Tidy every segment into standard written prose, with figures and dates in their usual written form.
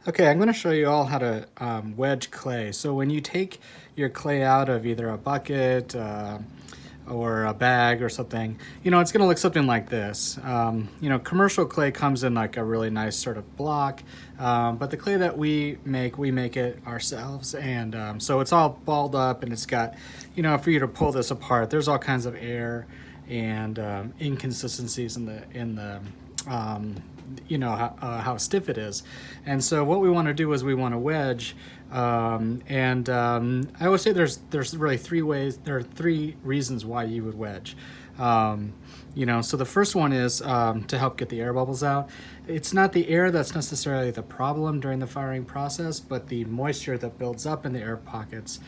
Okay, I'm going to show you all how to wedge clay. So when you take your clay out of either a bucket or a bag or something, it's going to look something like this. Commercial clay comes in like a really nice sort of block, but the clay that we make it ourselves. And so it's all balled up and it's got, for you to pull this apart, there's all kinds of air and inconsistencies in the how stiff it is. And so what we want to do is we want to wedge, I always say there's really there are three reasons why you would wedge. So the first one is to help get the air bubbles out. It's not the air that's necessarily the problem during the firing process, but the moisture that builds up in the air pockets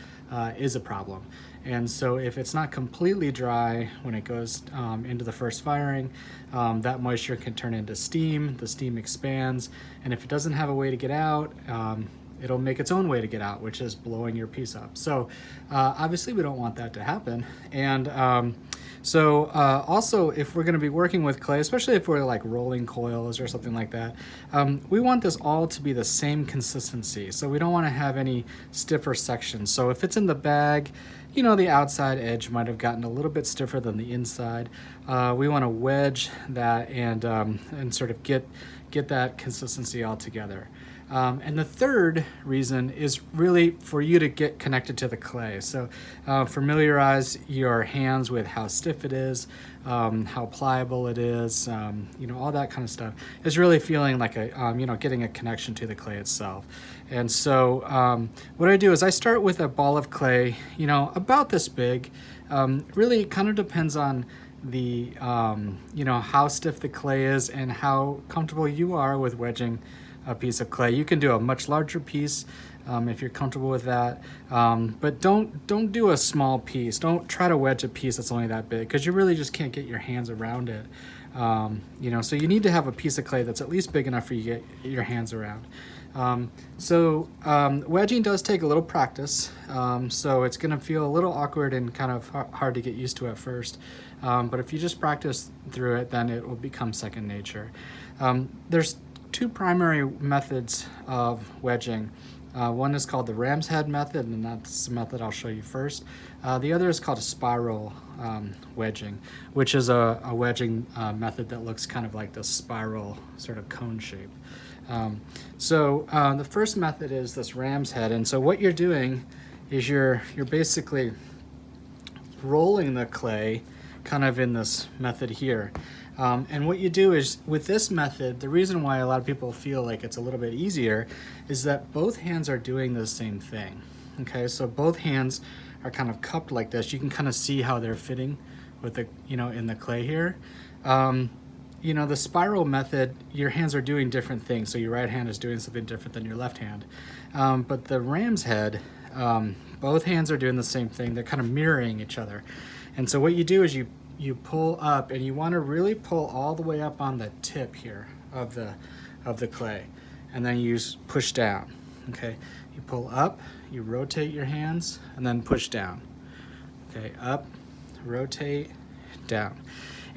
is a problem. And so if it's not completely dry when it goes into the first firing, that moisture can turn into steam. The steam expands, and if it doesn't have a way to get out, it'll make its own way to get out, which is blowing your piece up. So obviously we don't want that to happen. And also, if we're going to be working with clay, especially if we're like rolling coils or something like that, we want this all to be the same consistency. So we don't want to have any stiffer sections. So if it's in the bag, the outside edge might have gotten a little bit stiffer than the inside. We want to wedge that and sort of get that consistency all together. And the third reason is really for you to get connected to the clay. So familiarize your hands with how stiff it is, how pliable it is, all that kind of stuff. Is really feeling like getting a connection to the clay itself. And so what I do is I start with a ball of clay, about this big. Really kind of depends on the, how stiff the clay is and how comfortable you are with wedging a piece of clay. You can do a much larger piece if you're comfortable with that, but don't do a small piece. Don't try to wedge a piece that's only that big, because you really just can't get your hands around it. So you need to have a piece of clay that's at least big enough for you to get your hands around. Wedging does take a little practice, so it's going to feel a little awkward and kind of hard to get used to at first, but if you just practice through it, then it will become second nature. There's two primary methods of wedging. One is called the ram's head method, and that's the method I'll show you first. The other is called a spiral wedging, which is a wedging method that looks kind of like the spiral sort of cone shape. The first method is this ram's head, and so what you're doing is you're basically rolling the clay kind of in this method here. And what you do is, with this method, the reason why a lot of people feel like it's a little bit easier is that both hands are doing the same thing. Okay, so both hands are kind of cupped like this. You can kind of see how they're fitting with the, in the clay here. The spiral method, your hands are doing different things. So your right hand is doing something different than your left hand. But the ram's head, both hands are doing the same thing. They're kind of mirroring each other. And so what you do is you pull up, and you want to really pull all the way up on the tip here of the clay, and then you push down. Okay, you pull up, you rotate your hands, and then push down. Okay, up, rotate, down.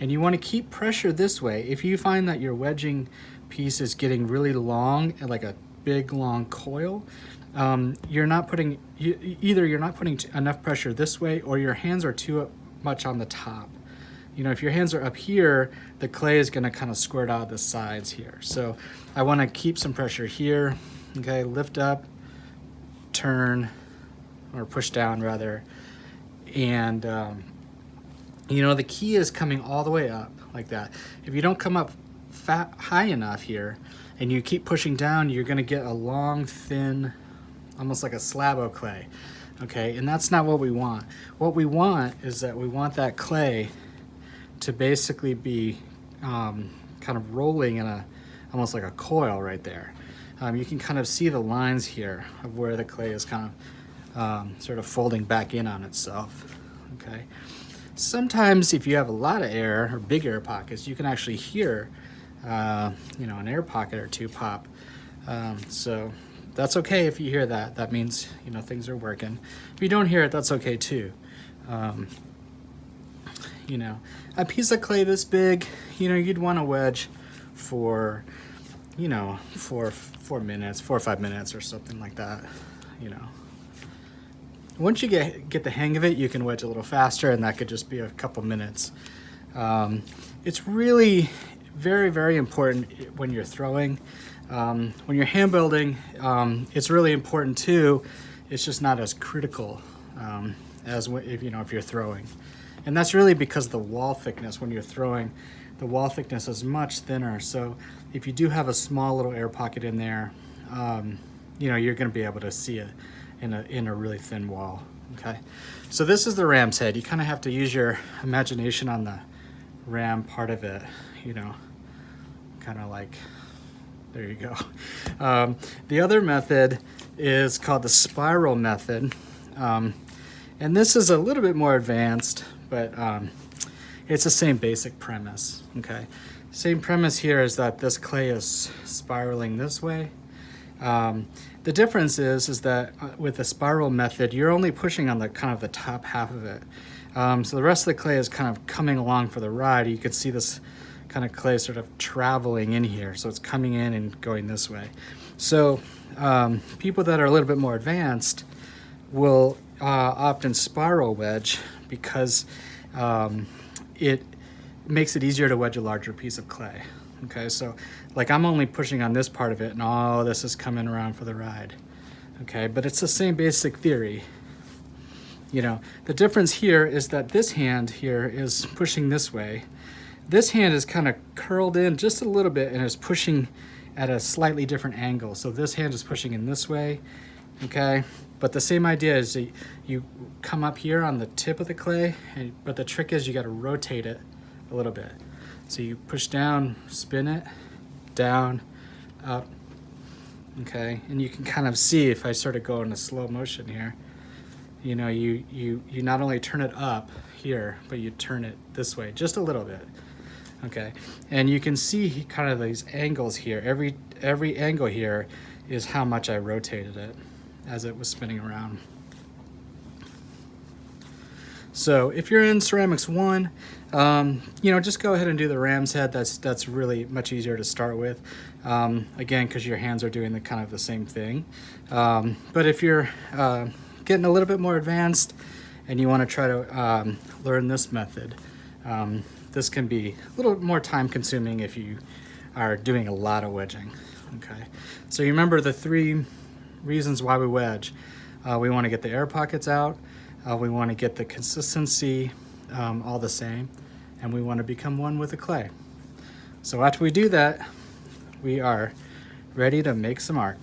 And you want to keep pressure this way. If you find that your wedging piece is getting really long, like a big long coil, you're not putting enough pressure this way, or your hands are too much on the top. If your hands are up here, the clay is going to kind of squirt out the sides here. So I want to keep some pressure here. Okay, lift up, turn, or push down rather. And, the key is coming all the way up like that. If you don't come up high enough here and you keep pushing down, you're going to get a long, thin, almost like a slab of clay. Okay, and that's not what we want. What we want is that we want that clay to basically be kind of rolling in almost like a coil right there. You can kind of see the lines here of where the clay is kind of sort of folding back in on itself. Okay. Sometimes if you have a lot of air or big air pockets, you can actually hear an air pocket or two pop. So that's okay if you hear that. That means things are working. If you don't hear it, that's okay too. A piece of clay this big, you'd want to wedge for you know, 4 or 5 minutes or something like that, you know. Once you get the hang of it, you can wedge a little faster, and that could just be a couple minutes. It's really very, very important when you're throwing. When you're hand building, it's really important too. It's just not as critical as if you're throwing. And that's really because the wall thickness, when you're throwing, the wall thickness is much thinner. So if you do have a small little air pocket in there, you're going to be able to see it in a really thin wall. Okay, so this is the ram's head. You kind of have to use your imagination on the ram part of it, kind of like, there you go. The other method is called the spiral method. And this is a little bit more advanced, but it's the same basic premise, okay? Same premise here is that this clay is spiraling this way. The difference is that with the spiral method, you're only pushing on the kind of the top half of it. So the rest of the clay is kind of coming along for the ride. You could see this kind of clay sort of traveling in here. So it's coming in and going this way. So people that are a little bit more advanced will opt in spiral wedge because it makes it easier to wedge a larger piece of clay. Okay, so like I'm only pushing on this part of it and all this is coming around for the ride. Okay, but it's the same basic theory. The difference here is that this hand here is pushing this way. This hand is kind of curled in just a little bit and is pushing at a slightly different angle. So this hand is pushing in this way, okay? But the same idea is that you come up here on the tip of the clay, but the trick is you got to rotate it a little bit. So you push down, spin it, down, up, okay? And you can kind of see if I sort of go in a slow motion here, you not only turn it up here, but you turn it this way just a little bit, okay? And you can see kind of these angles here. Every angle here is how much I rotated it as it was spinning around. So if you're in Ceramics 1, just go ahead and do the ram's head. That's really much easier to start with. Again, because your hands are doing the kind of the same thing. But if you're getting a little bit more advanced and you want to try to learn this method, this can be a little more time consuming if you are doing a lot of wedging. Okay, so you remember the 3 reasons why we wedge. We want to get the air pockets out, we want to get the consistency all the same, and we want to become one with the clay. So after we do that, we are ready to make some art.